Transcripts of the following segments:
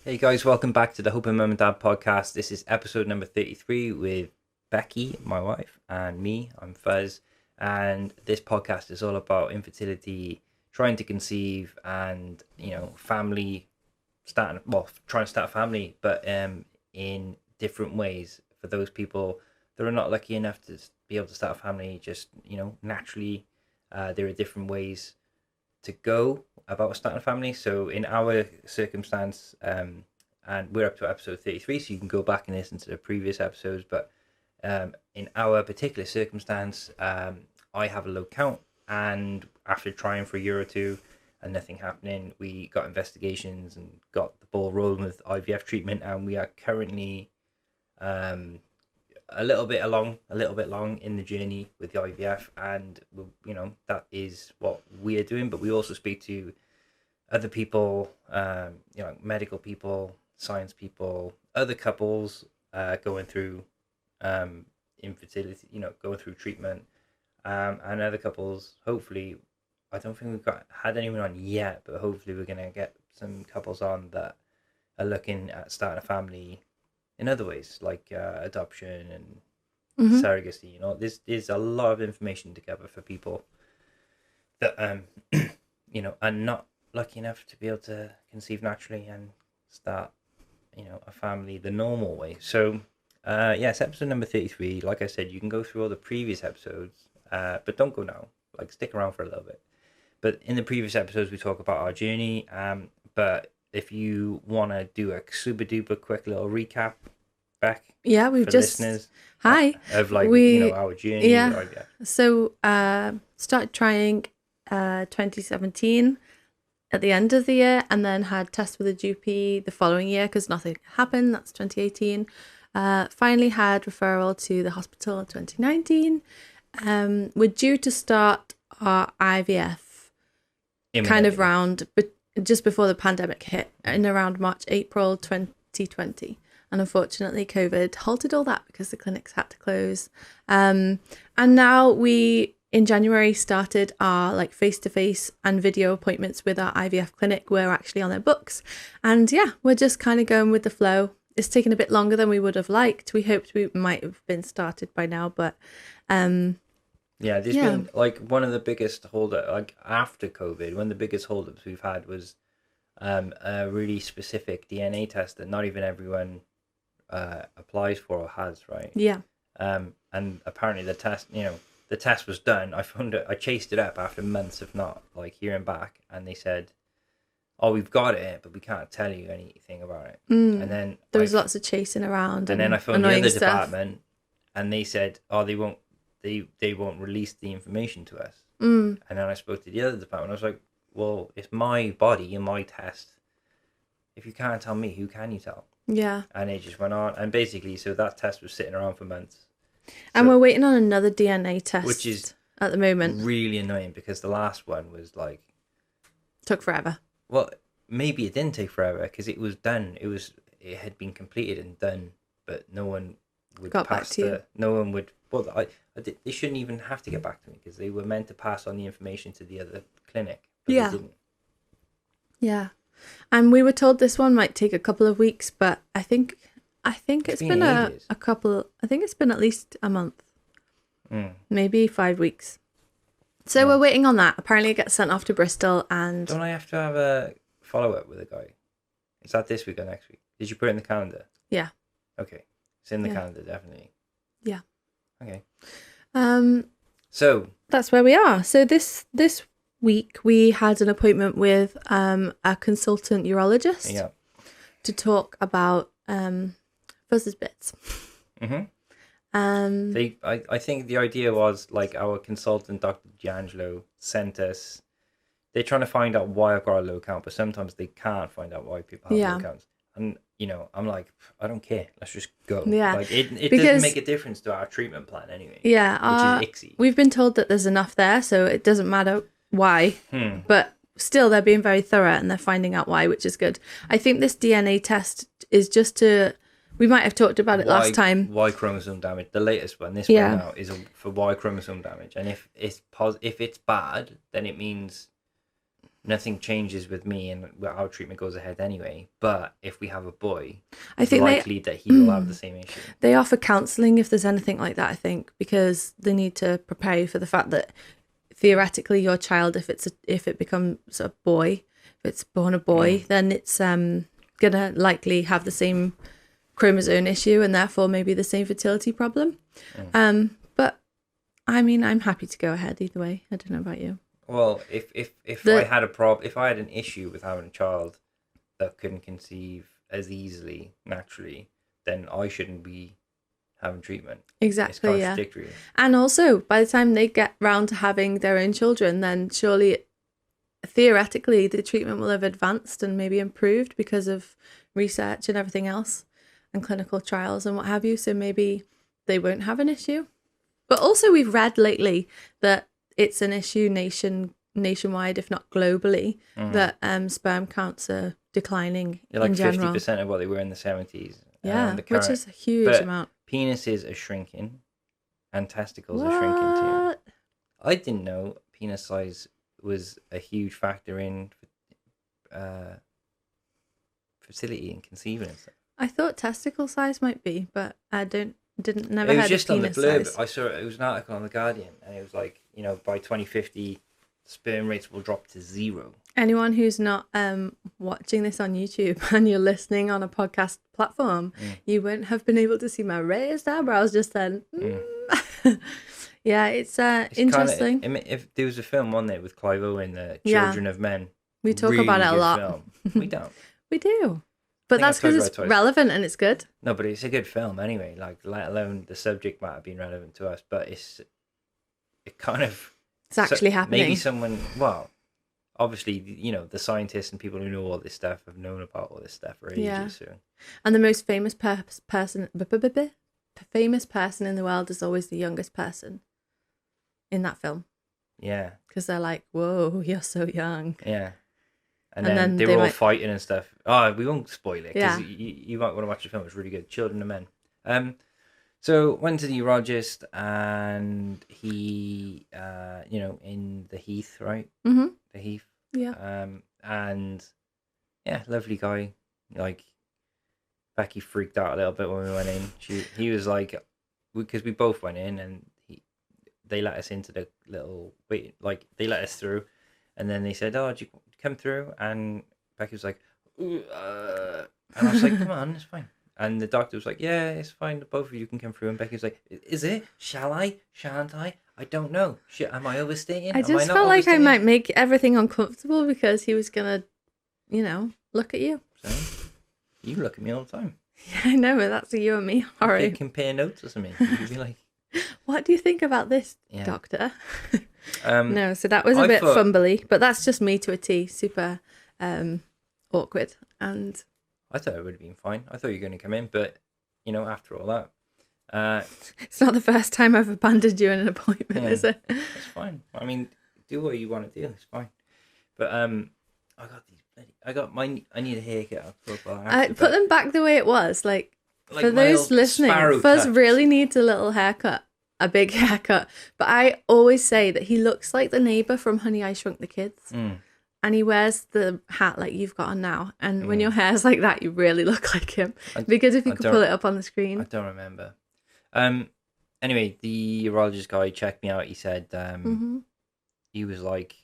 Hey guys, welcome back to the Hope and Mum and Dad podcast. This is episode number 33 with Becky, my wife, and me. I'm Fuzz, and this podcast is all about infertility, trying to conceive, and family trying to start a family, but in different ways for those people that are not lucky enough to be able to start a family. Just naturally, there are different ways to go about starting a family. So in our circumstance, and we're up to episode 33, so you can go back and listen to the previous episodes, but in our particular circumstance, I have a low count, and after trying for a year or two and nothing happening, we got investigations and got the ball rolling with IVF treatment, and we are currently a little bit long in the journey with the IVF, and that is what we are doing. But we also speak to other people, medical people, science people, other couples going through infertility, going through treatment, and other couples. Hopefully, I don't think we've had anyone on yet, but hopefully we're gonna get some couples on that are looking at starting a family in other ways, like adoption and surrogacy. There's a lot of information together for people that are not lucky enough to be able to conceive naturally and start a family the normal way. So yes, episode number 33. Like I said, you can go through all the previous episodes, but don't go now. Like, stick around for a little bit. But in the previous episodes, we talk about our journey. But if you want to do a super duper quick little recap, back, yeah, we've just listeners, hi of our journey. Yeah. So started trying 2017 at the end of the year, and then had tests with a GP the following year because nothing happened. That's 2018. Finally had referral to the hospital in 2019. We're due to start our IVF but just before the pandemic hit, in around April 2020. And unfortunately, COVID halted all that because the clinics had to close. And now we, in January, started our face-to-face and video appointments with our IVF clinic. We're actually on their books. And yeah, we're just kind of going with the flow. It's taken a bit longer than we would have liked. We hoped we might have been started by now, but been one of the biggest holdups, after COVID, one of the biggest holdups we've had was a really specific DNA test that not even everyone applies for or has, right? Yeah. And apparently the test was done. I chased it up after months of not hearing back, and they said, "Oh, we've got it, but we can't tell you anything about it." And then there was lots of chasing around, and then I phoned the other department, and they said, "Oh, they won't release the information to us." And then I spoke to the other department. I was like, "Well, it's my body and my test. If you can't tell me, who can you tell?" Yeah. And it just went on, and basically, so that test was sitting around for months. And we're waiting on another DNA test, which is at the moment really annoying because the last one was took forever. Well, maybe it didn't take forever because it was done. It had been completed and done, but no one would got back to you. No one would. Well, they shouldn't even have to get back to me because they were meant to pass on the information to the other clinic. But yeah. They didn't. Yeah. And we were told this one might take a couple of weeks, but I think it's been a couple. I think it's been at least a month, maybe 5 weeks. So we're waiting on that. Apparently, it gets sent off to Bristol, and don't I have to have a follow up with a guy? Is that this week or next week? Did you put it in the calendar? Yeah. Okay, it's in the calendar, definitely. Yeah. Okay. So that's where we are. So this week we had an appointment with a consultant urologist to talk about Fuzz's bits. I think the idea was our consultant, Dr. D'Angelo, sent us. They're trying to find out why I've got a low count, but sometimes they can't find out why people have low counts. And I'm like, I don't care. Let's just go. Yeah, it doesn't make a difference to our treatment plan anyway. Yeah, which is icksy. We've been told that there's enough there, so it doesn't matter why. But still, they're being very thorough and they're finding out why, which is good. I think this DNA test is just to. We might have talked about it last time. Y chromosome damage. The latest one, this one now, is for Y chromosome damage. And if it's bad, then it means nothing changes with me, and our treatment goes ahead anyway. But if we have a boy, I it's think likely that he will have the same issue. they offer counselling if there's anything like that, I think, because they need to prepare you for the fact that theoretically your child, if it becomes a boy, if it's born a boy, then it's gonna likely have the same chromosome issue and therefore maybe the same fertility problem. But I mean, I'm happy to go ahead either way. I don't know about you. Well, if I had if I had an issue with having a child that couldn't conceive as easily naturally, then I shouldn't be having treatment. Exactly, it's yeah. contradictory. And also, by the time they get round to having their own children, then surely, theoretically, the treatment will have advanced and maybe improved because of research and everything else and clinical trials and what have you. So maybe they won't have an issue. But also, we've read lately that it's an issue nationwide, if not globally, that sperm counts are declining in general. 50% of what they were in the 70s. Yeah, which is a huge amount. Penises are shrinking and testicles are shrinking too. I didn't know penis size was a huge factor in fertility and conceiving and stuff. I thought testicle size might be, but I never It was heard just of on the penis blurb. size. I saw it was an article on The Guardian, and it was like, by 2050, sperm rates will drop to 0. Anyone who's not watching this on YouTube and you're listening on a podcast platform, you won't have been able to see my raised eyebrows just then. Yeah, it's interesting. If there was a film on there with Clive Owen, The Children of Men. We talk really about it a good lot. Film. We don't. We do. But that's because it's relevant and it's good. No, but it's a good film anyway. Like, let alone the subject matter being relevant to us. But it's actually happening. Maybe someone, obviously, the scientists and people who know all this stuff have known about all this stuff for ages. Yeah. So. And the most famous person in the world is always the youngest person in that film. Yeah. Because they're like, whoa, you're so young. Yeah. And then they were all fighting and stuff. Oh, we won't spoil it because you might want to watch the film. It's really good. Children of Men. So went to the urologist and he, in the Heath, right? Mm-hmm. The Heath. Yeah. And yeah, lovely guy. Like, Becky freaked out a little bit when we went in. He was like, because we both went in and they let us into the little wait, like they let us through, and then they said, "Oh, did you come through?" And Becky was like, and I was like, "Come on, it's fine." And the doctor was like, "Yeah, it's fine. Both of you can come through." And Becky was like, "Is it? Shall I? Shan't I? I don't know. Am I overstating? I just felt like I might make everything uncomfortable because he was gonna, look at you. So, you look at me all the time. Yeah, I know, but that's a you and me horror. Compare notes or something. You'd be like, "What do you think about this, doctor?" No, so that was a bit fumbly, but that's just me to a T. Super awkward. And I thought it would have been fine. I thought you were going to come in, but after all that, it's not the first time I've abandoned you in an appointment, is it? It's fine. I mean, do what you want to do. It's fine. But I need a haircut. Put them back the way it was. Like for those listening, Fuzz really needs a little haircut, a big haircut. But I always say that he looks like the neighbour from Honey, I Shrunk the Kids. And he wears the hat like you've got on now. And when your hair's like that, you really look like him. It'd be good if you could pull it up on the screen. I don't remember. Anyway, the urologist guy checked me out. He said he was like,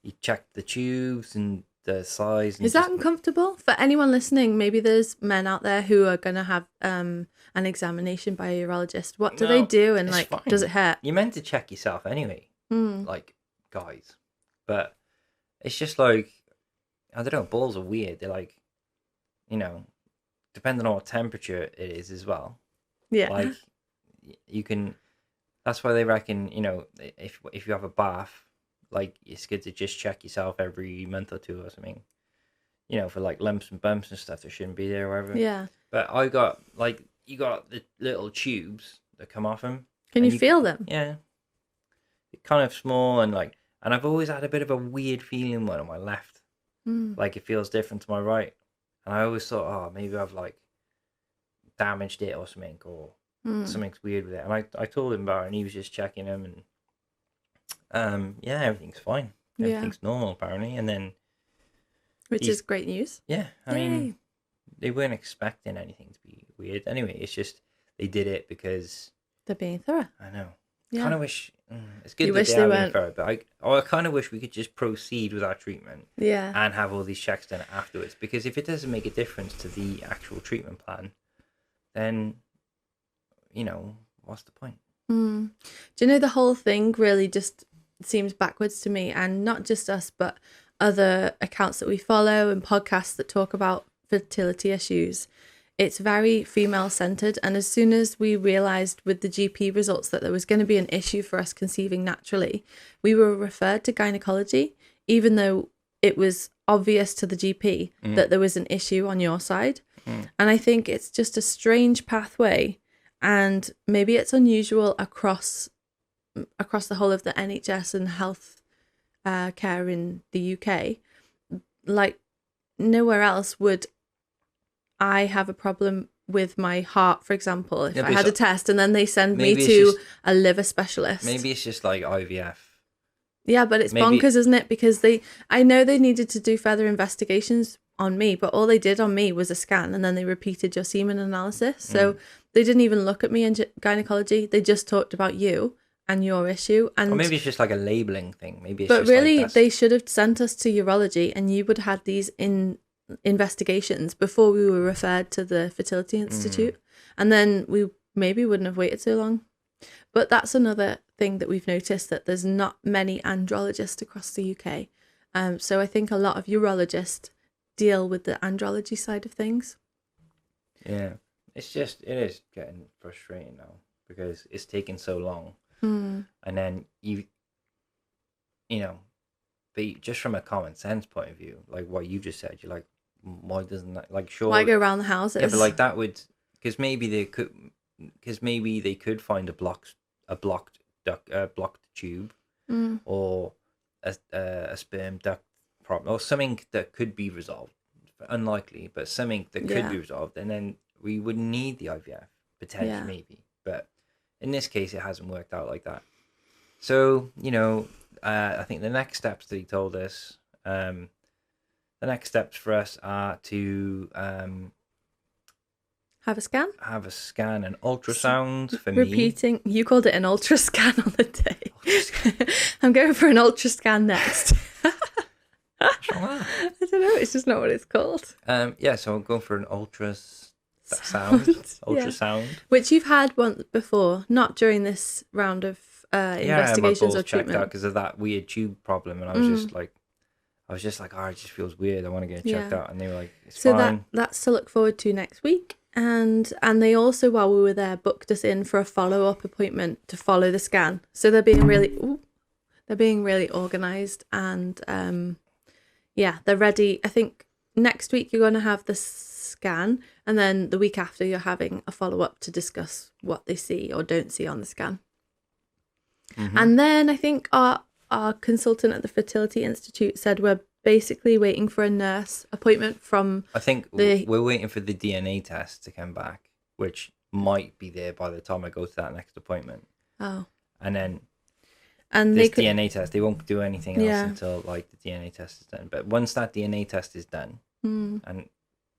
he checked the tubes and the size. And is that uncomfortable? For anyone listening, maybe there's men out there who are going to have an examination by a urologist. What do they do? And like, fine. Does it hurt? You're meant to check yourself anyway, like guys. But it's just like, I don't know, balls are weird. They're like, depending on what temperature it is as well. Yeah. Like, you can, that's why they reckon, if you have a bath, like, it's good to just check yourself every month or two or something. For like lumps and bumps and stuff that shouldn't be there or whatever. Yeah. But I got, like, you got the little tubes that come off them. Can you feel them? Yeah. They're kind of small and like, and I've always had a bit of a weird feeling one on my left. Like it feels different to my right. And I always thought, oh, maybe I've like damaged it or something, or something's weird with it. And I told him about it and he was just checking them and yeah, everything's fine. everything's normal apparently. And then, which is great news. Yeah, I mean, they weren't expecting anything to be weird. Anyway, it's just they did it because they're being thorough. I know. Yeah. Kind of wish it's good that they are being thorough, but I kind of wish we could just proceed with our treatment. Yeah. And have all these checks done afterwards, because if it doesn't make a difference to the actual treatment plan, then what's the point? Do you know, the whole thing really just seems backwards to me, and not just us, but other accounts that we follow and podcasts that talk about fertility issues. It's very female centered, and as soon as we realized with the GP results that there was going to be an issue for us conceiving naturally, we were referred to gynecology, even though it was obvious to the GP that there was an issue on your side. And I think it's just a strange pathway, and maybe it's unusual across the whole of the NHS and health care in the UK. Like, nowhere else would I have a problem with my heart, for example, if I had a test and then they send me to a liver specialist. Maybe it's just like IVF. Yeah, but it's bonkers, isn't it? Because I know they needed to do further investigations on me, but all they did on me was a scan, and then they repeated your semen analysis. So they didn't even look at me in gynecology. They just talked about you and your issue. And or maybe it's just like a labeling thing. Maybe it's but just really, like they should have sent us to urology, and you would have had these investigations before we were referred to the Fertility Institute, and then we maybe wouldn't have waited so long. But that's another thing that we've noticed, that there's not many andrologists across the UK. So I think a lot of urologists deal with the andrology side of things. Yeah. It is getting frustrating now, because it's taking so long. And then but just from a common sense point of view, like what you just said, you're like, why doesn't that, like, sure, why go around the houses? Yeah, but like that would, because maybe they could find a blocked tube, or a sperm duct problem, or something that could be resolved. Unlikely, but something that could be resolved, and then we wouldn't need the IVF potentially, maybe. But in this case, it hasn't worked out like that. So I think the next steps that he told us, the next steps for us are to have a scan, an ultrasound for repeating, me. You called it an ultra scan on the day. I'm going for an ultra scan next. What's wrong with that? I don't know. It's just not what it's called. So I'm going for an ultrasound, which you've had once before, not during this round of investigations or treatment, because of that weird tube problem, and I was just like, oh, it just feels weird. I want to get it checked out, and they were like, it's fine. That's to look forward to next week. And they also, while we were there, booked us in for a follow-up appointment to follow the scan. So they're being really organised, and they're ready. I think next week you're going to have the scan, and then the week after you're having a follow-up to discuss what they see or don't see on the scan. And then I think our consultant at the Fertility Institute said we're basically waiting for a nurse appointment from... I think we're waiting for the DNA test to come back, which might be there by the time I go to that next appointment. Oh. And then DNA test, they won't do anything else until like the DNA test is done. But once that DNA test is done, and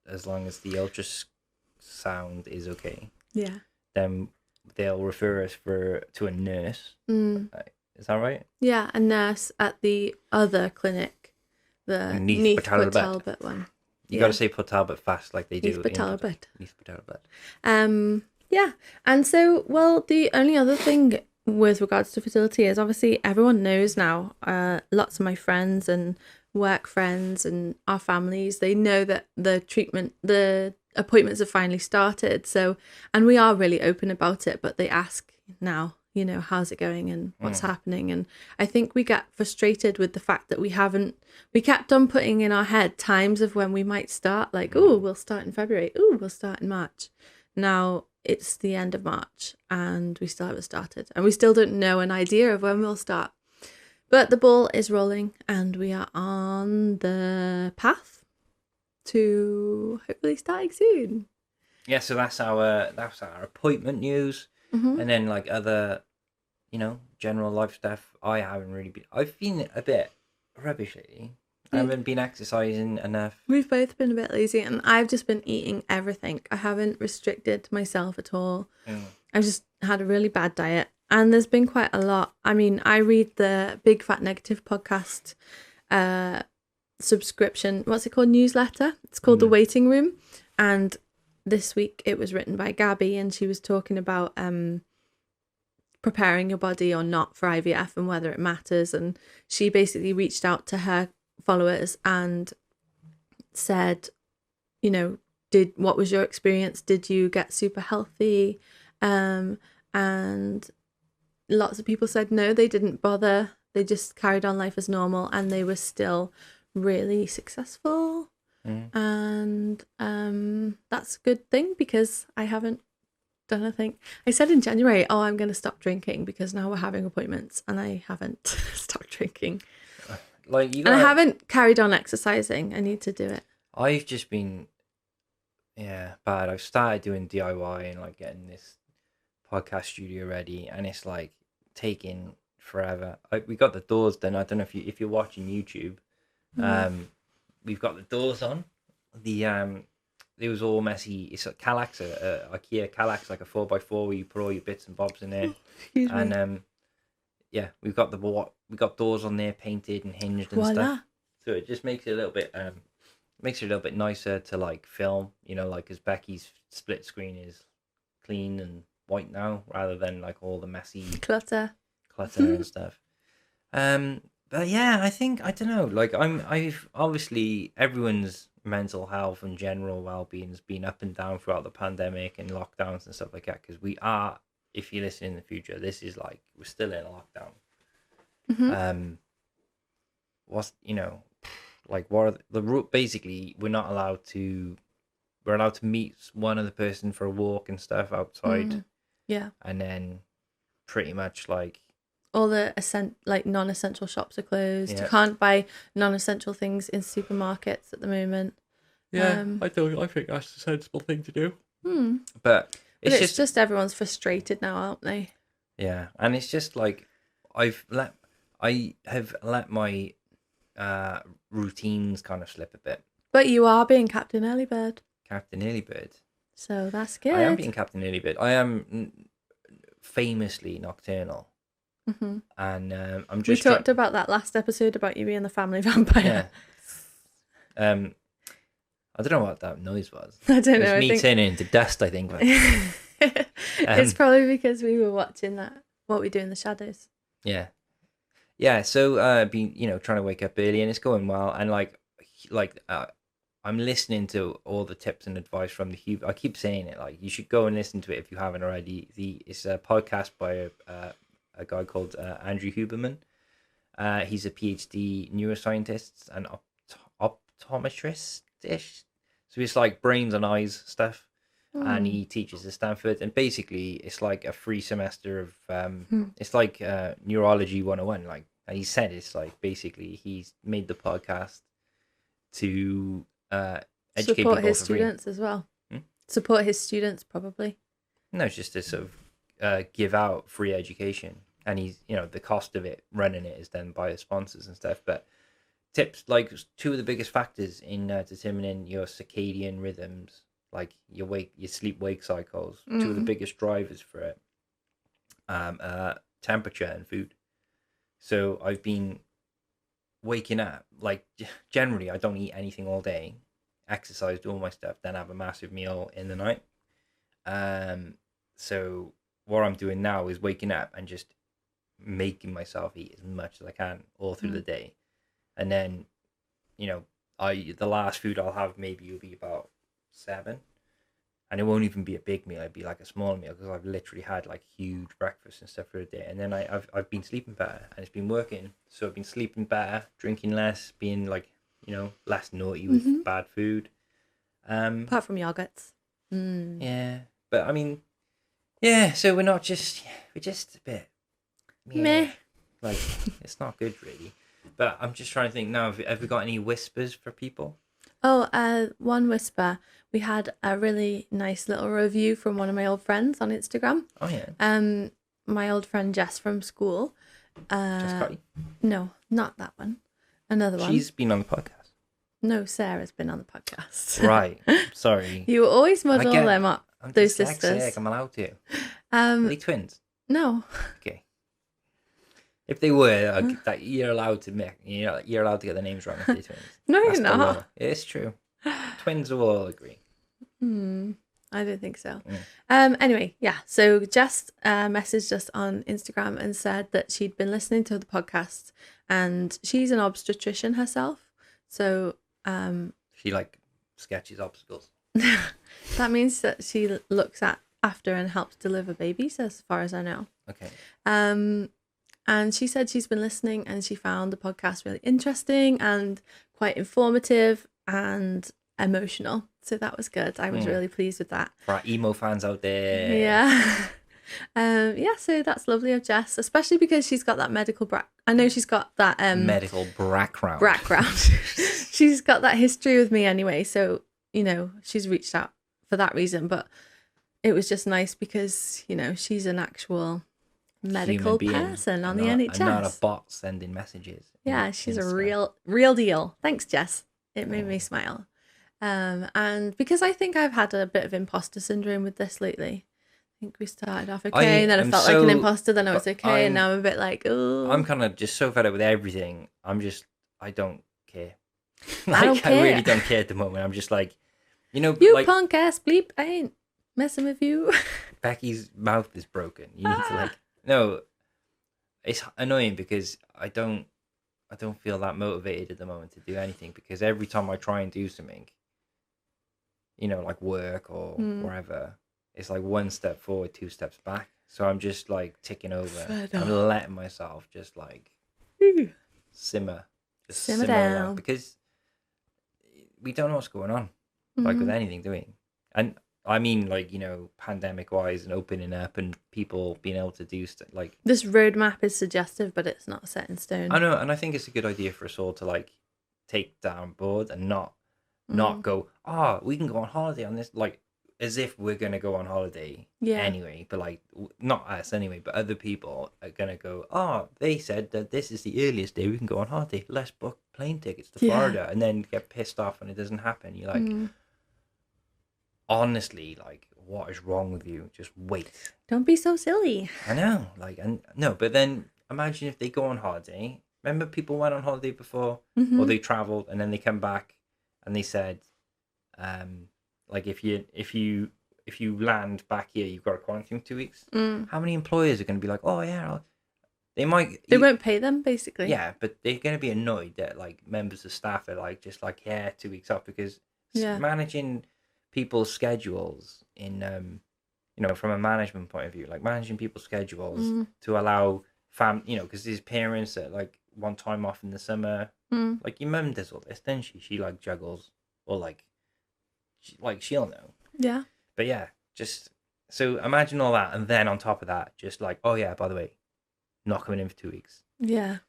as long as the ultrasound is okay, then they'll refer us to a nurse. Is that right? Yeah, a nurse at the other clinic, the Neath Port Talbot one. You got to say Port Talbot fast, like they do. Neath Port Talbot. Neath Port Talbot. Yeah, and so, well, the only other thing with regards to fertility is obviously everyone knows now. Lots of my friends and work friends and our families, they know that the appointments have finally started. So, and we are really open about it, but they ask now, how's it going and what's happening? And I think we get frustrated with the fact that we kept on putting in our head times of when we might start, like, oh, we'll start in February. Oh, we'll start in March. Now it's the end of March and we still haven't started, and we still don't know an idea of when we'll start. But the ball is rolling and we are on the path to hopefully starting soon. Yeah, so that's our appointment news. And then like other, general life stuff. I've been a bit rubbish lately. I haven't been exercising enough. We've both been a bit lazy, and I've just been eating everything. I haven't restricted myself at all. I've just had a really bad diet, and there's been quite a lot. I mean, I read the Big Fat Negative podcast subscription, what's it called, newsletter. It's called The Waiting Room, and this week it was written by Gabby, and she was talking about preparing your body or not for IVF and whether it matters. And she basically reached out to her followers and said, you know, what was your experience? Did you get super healthy? And lots of people said no, they didn't bother. They just carried on life as normal, and they were still really successful. And that's a good thing, because I haven't done a thing. I said in January, I'm going to stop drinking because now we're having appointments, and I haven't stopped drinking. And I haven't carried on exercising. I need to do it. I've just been bad. I've started doing DIY and like getting this podcast studio ready, and it's like taking forever. We got the doors done. I don't know if you're watching YouTube. We've got the doors on. It was all messy. It's a Kallax, IKEA Kallax, like a 4x4 where you put all your bits and bobs in there. And we've got doors on there painted and hinged and stuff. So it just makes it a little bit nicer to like film, you know, like, because Becky's split screen is clean and white now, rather than like all the messy clutter and stuff. But yeah, I don't know, like I've obviously everyone's mental health and general well-being has been up and down throughout the pandemic and lockdowns and stuff like that, because we are, if you listen in the future, this is like, we're still in lockdown. What's, you know, like, what are the rule? Basically, we're allowed to meet one other person for a walk and stuff outside. And then pretty much like all the non-essential shops are closed. You can't buy non-essential things in supermarkets at the moment. I think that's a sensible thing to do. But it's just everyone's frustrated now, aren't they? Yeah, and it's just like I have let my routines kind of slip a bit. But you are being Captain Early Bird. Captain Early Bird. So that's good. I am being Captain Early Bird. I am famously nocturnal. And I'm just. We talked about that last episode about you being the family vampire. Yeah. I don't know what that noise was. I don't know. It was me turning into dust, I think. It's probably because we were watching that What We Do in the Shadows. Yeah. Yeah. So, trying to wake up early, and it's going well. And I'm listening to all the tips and advice from the I keep saying it, like, you should go and listen to it if you haven't already. It's a podcast by a guy called Andrew Huberman. He's a PhD neuroscientist and optometrist-ish. So it's like brains and eyes stuff. And he teaches at Stanford. And basically, it's like a free semester of, it's like Urology 101. Like, and he said it's like, basically, he's made the podcast to educate support people his students as well. Support his students, probably. No, it's just to sort of give out free education. And he's, the cost of it, running it, is done by the sponsors and stuff. But tips, like, two of the biggest factors in determining your circadian rhythms, like your sleep-wake cycles, two of the biggest drivers for it, temperature and food. So I've been waking up, like, generally I don't eat anything all day, exercise, do all my stuff, then have a massive meal in the night. So what I'm doing now is waking up and just making myself eat as much as I can all through the day. And then, the last food I'll have maybe will be about 7, and it won't even be a big meal. It'd be like a small meal, because I've literally had like huge breakfast and stuff for the day. And then I've been sleeping better, and it's been working. So I've been sleeping better, drinking less, being like, less naughty with bad food. Apart from yogurts. Yeah, but I mean, yeah. So we're just a bit meh. Like, it's not good really. But I'm just trying to think now. Have we got any whispers for people? One whisper. We had a really nice little review from one of my old friends on Instagram. Oh yeah. My old friend Jess from school. Jess Cotty? No, not that one. Another one. She's been on the podcast. No, Sarah's been on the podcast. Right. Sorry. You always muddle them up. I'm those dyslexic. sisters. I'm allowed to. Are they twins? No. Okay. If they were, that you're allowed to make, you're allowed to get the names wrong if they're twins. No, That's you're the not. law. It's true. Twins will all agree. I don't think so. Anyway, yeah. So Jess messaged us on Instagram and said that she'd been listening to the podcast, and she's an obstetrician herself. So she like sketches obstacles. that means that she looks after and helps deliver babies, as far as I know. Okay. And she said she's been listening and she found the podcast really interesting and quite informative and emotional. So that was good. I was really pleased with that. For our emo fans out there. Yeah. So that's lovely of Jess, especially because she's got that medical I know she's got that medical background. She's got that history with me anyway, so she's reached out for that reason. But it was just nice because she's an actual medical person on the NHS, and not a bot sending messages. Yeah, she's a real deal. Thanks, Jess. It made me smile. And because I think I've had a bit of imposter syndrome with this lately. I think we started off okay, and then I felt like an imposter, then I was okay, and now I'm a bit like, oh. I'm kind of just so fed up with everything. I don't care. I really don't care at the moment. I'm just like, you punk ass bleep, I ain't messing with you. Becky's mouth is broken. You need to no, it's annoying because I don't feel that motivated at the moment to do anything, because every time I try and do something, like work or wherever, it's like one step forward, two steps back. So I'm just like ticking over. I'm letting myself just like simmer down, because we don't know what's going on, like with anything, do we? And I mean, like, pandemic wise and opening up and people being able to do stuff like this roadmap is suggestive, but it's not set in stone. I know, and I think it's a good idea for us all to like take that on board and not go, we can go on holiday on this, like as if we're gonna go on holiday anyway. But like, not us anyway, but other people are gonna go, they said that this is the earliest day we can go on holiday. Let's book plane tickets to Florida, and then get pissed off when it doesn't happen. You're like. Honestly, like, what is wrong with you? Just wait. Don't be so silly. I know, but then imagine if they go on holiday. Remember, people went on holiday before, or they traveled, and then they come back, and they said, like, if you land back here, you've got to quarantine for 2 weeks. How many employers are going to be like, they won't pay them, basically. Yeah, but they're going to be annoyed that like members of staff are like 2 weeks off, because managing people's schedules in from a management point of view, like managing people's schedules to allow because these parents that like want time off in the summer, like your mum does all this, doesn't she like juggles, or she'll know. But just so imagine all that, and then on top of that, just like, by the way, not coming in for 2 weeks, and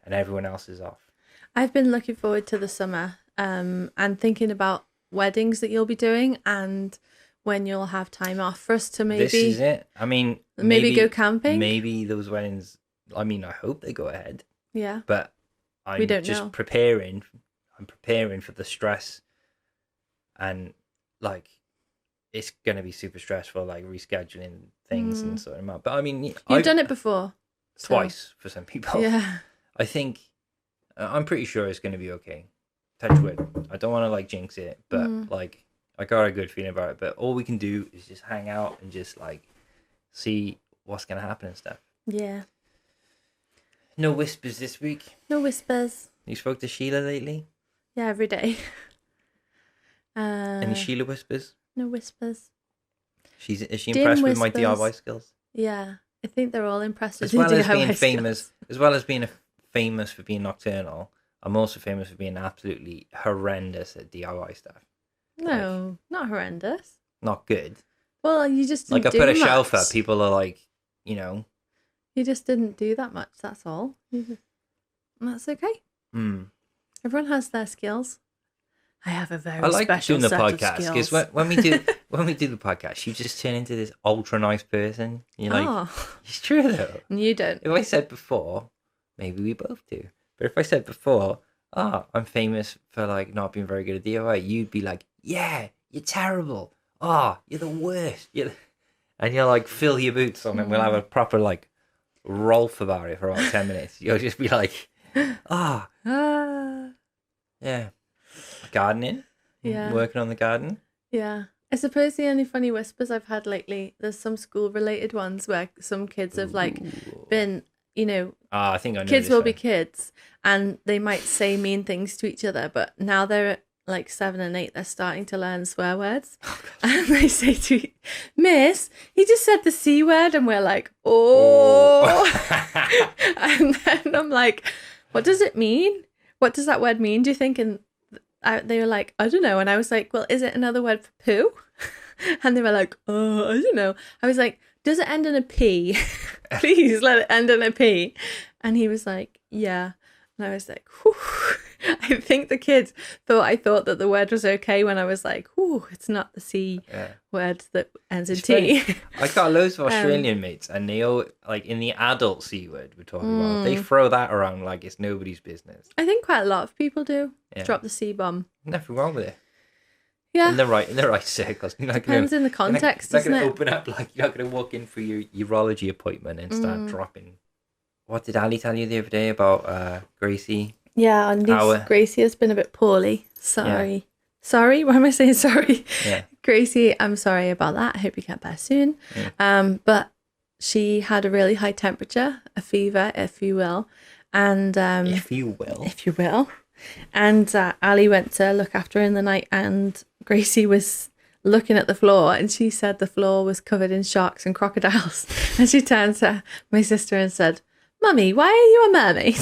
everyone else is off. I've been looking forward to the summer and thinking about weddings that you'll be doing and when you'll have time off for us to maybe this is it. I mean, maybe go camping. Maybe those weddings, I mean, I hope they go ahead, but we don't just know. preparing for the stress, and like it's gonna be super stressful, like rescheduling things and sorting them out. But I mean, you've done it before twice for some people. I think I'm pretty sure it's gonna be okay. Touch wood. I don't want to like jinx it, but like I got a good feeling about it. But all we can do is just hang out and just like see what's gonna happen and stuff. Yeah. No whispers this week. No whispers. You spoke to Sheila lately? Yeah, every day. Any Sheila whispers? No whispers. Is she impressed with my DIY skills? Yeah, I think they're all impressed with as well as being skills. famous. As well as being famous for being nocturnal, I'm also famous for being absolutely horrendous at DIY stuff. No, not horrendous. Not good. Well, you just didn't I put a much. shelf up. People are like, You just didn't do that much. That's all. And that's okay. Everyone has their skills. I have a very special set of skills. I like doing the podcast because when we do the podcast, you just turn into this ultra nice person. You're like, it's true though. You don't. If I said before, maybe we both do. But if I said before, I'm famous for like not being very good at DIY, you'd be like, yeah, you're terrible. You're the worst. And you'll like fill your boots on, and we'll have a proper like Rolf about it for about 10 minutes. You'll just be like, ah, Ah, yeah, gardening, yeah, working on the garden. yeah. I suppose the only funny whispers I've had lately, there's some school related ones where some kids have like Ooh. been, I think I know kids this will be one. kids and they might say mean things to each other, but now they're like 7 and 8, they're starting to learn swear words. And they say to Miss, he just said the C word, and we're like, oh. And then I'm like, what does it mean? What does that word mean, do you think? And they were like, I don't know. And I was like, well, is it another word for poo? And they were like, oh, I don't know. I was like, does it end in a P? Please let it end in a P. And he was like, yeah. And I was like, whew. I think the kids I thought that the word was okay when I was like, whew, it's not the C word that ends in T. I got loads of Australian mates, and they all, like, in the adult C word we're talking about, they throw that around like it's nobody's business. I think quite a lot of people do drop the C bomb. Nothing wrong with it. Yeah. In the right circles. Depends in the context, doesn't it? doesn't it? Open up, like, you're not going to walk in for your urology appointment and start dropping. What did Ali tell you the other day about Gracie? Yeah, and Gracie has been a bit poorly. Sorry. Yeah. Sorry? Why am I saying sorry? Yeah. Gracie, I'm sorry about that. I hope you get better soon. Yeah. But she had a really high temperature, a fever, if you will. And if you will. And Ali went to look after her in the night, and Gracie was looking at the floor, and she said the floor was covered in sharks and crocodiles. And she turned to my sister and said, Mummy, why are you a mermaid?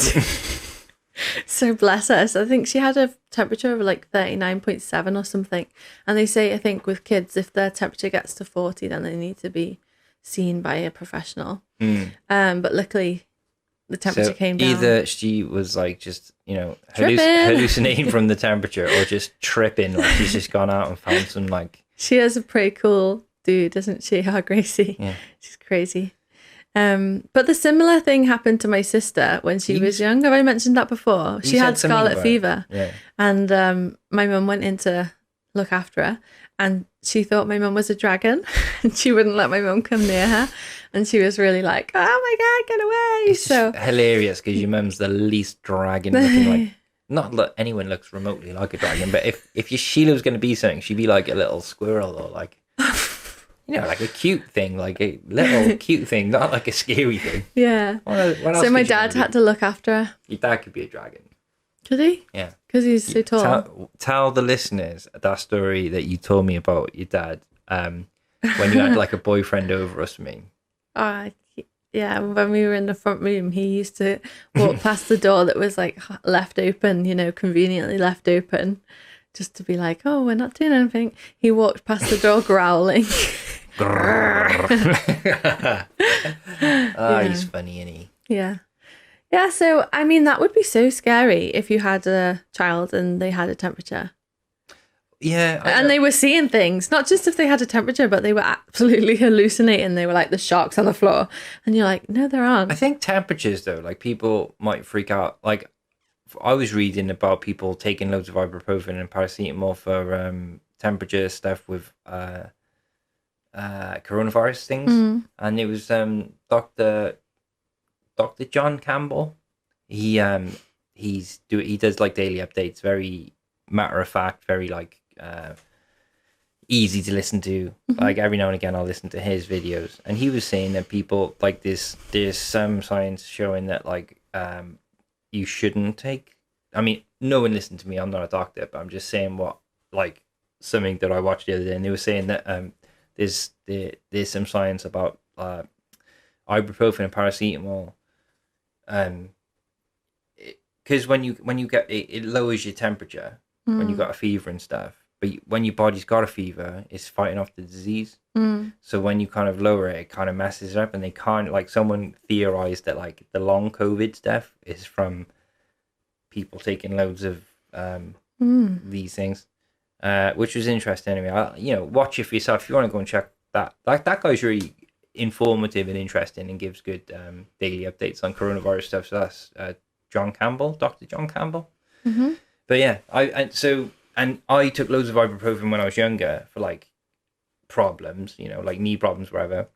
So bless her. So I think she had a temperature of like 39.7 or something. And they say, I think with kids, if their temperature gets to 40, then they need to be seen by a professional. But luckily, the temperature came down. Either she was like just, hallucinating from the temperature, or just tripping. Like she's just gone out and found some like... She is a pretty cool dude, isn't she? Our Gracie. Yeah. She's crazy. But the similar thing happened to my sister when she was young. Have I mentioned that before? She had scarlet fever. Yeah. And my mum went in to look after her, and she thought my mum was a dragon, and she wouldn't let my mum come near her. And she was really like, oh my God, get away. It's hilarious because your mum's the least dragon looking, like, not that anyone looks remotely like a dragon, but if your Sheila was going to be something, she'd be like a little squirrel, or like... like a cute thing, like a little cute thing, not like a scary thing. Yeah. What else so my dad had to look after her. Your dad could be a dragon. Could he? Yeah. Because he's so tall. Tell the listeners that story that you told me about your dad when you had like a boyfriend over or something. Yeah, when we were in the front room, he used to walk past the door that was like left open, conveniently left open, just to be like, oh, we're not doing anything. He walked past the door growling. He's funny, isn't he? Yeah. Yeah, so, I mean, that would be so scary if you had a child and they had a temperature. Yeah. And they were seeing things, not just if they had a temperature, but they were absolutely hallucinating. They were like the sharks on the floor. And you're like, no, there aren't. I think temperatures, though, like people might freak out. Like, I was reading about people taking loads of ibuprofen and paracetamol for temperature stuff with coronavirus things, and it was Dr. John Campbell. He does like daily updates, very matter of fact, very like easy to listen to. Like every now and again, I'll listen to his videos, and he was saying that people like there's some science showing that like you shouldn't take. I mean, no one listened to me. I'm not a doctor, but I'm just saying what like something that I watched the other day, and they were saying that there's some science about ibuprofen and paracetamol, because when you get it lowers your temperature when you got a fever and stuff, but when your body's got a fever, it's fighting off the disease. So when you kind of lower it, it kind of messes it up, and they can't, like, someone theorized that like the long COVID stuff is from people taking loads of these things. Which was interesting anyway. Watch it for yourself if you want to go and check that. Like that guy's really informative and interesting and gives good daily updates on coronavirus stuff. So that's John Campbell, Dr. John Campbell. But yeah, I took loads of ibuprofen when I was younger for like problems, like knee problems, whatever.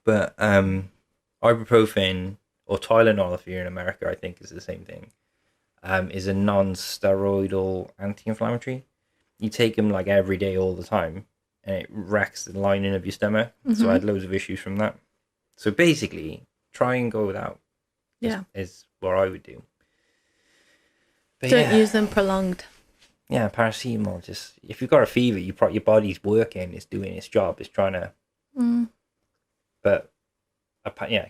But ibuprofen or Tylenol, if you're in America, I think is the same thing. Is a non-steroidal anti-inflammatory. You take them like every day, all the time, and it wrecks the lining of your stomach. So I had loads of issues from that. So basically, try and go without. Yeah, is what I would do. But don't use them prolonged. Yeah, paracetamol. Just if you've got a fever, your body's working. It's doing its job. It's trying to. But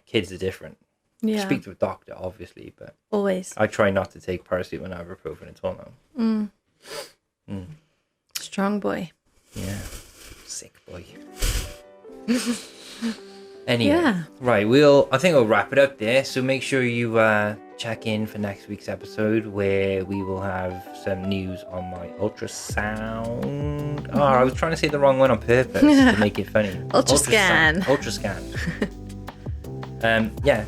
kids are different. Yeah. Speak to a doctor, obviously, but always. I try not to take paracetamol and ibuprofen at all now. Strong boy. Yeah, sick boy. Anyway, right. I think we'll wrap it up there. So make sure you check in for next week's episode, where we will have some news on my ultrasound. Oh, I was trying to say the wrong one on purpose to make it funny. Ultrascan.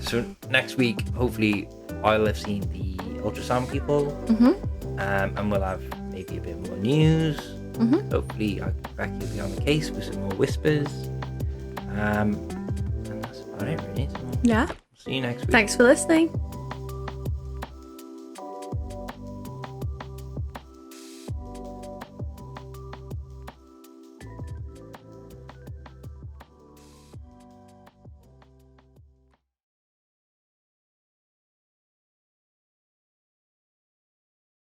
So next week, hopefully, I'll have seen the ultrasound people, and we'll have maybe a bit more news. Hopefully, Becky will be on the case with some more whispers. And that's about it, really. So yeah. see you next week. Thanks for listening.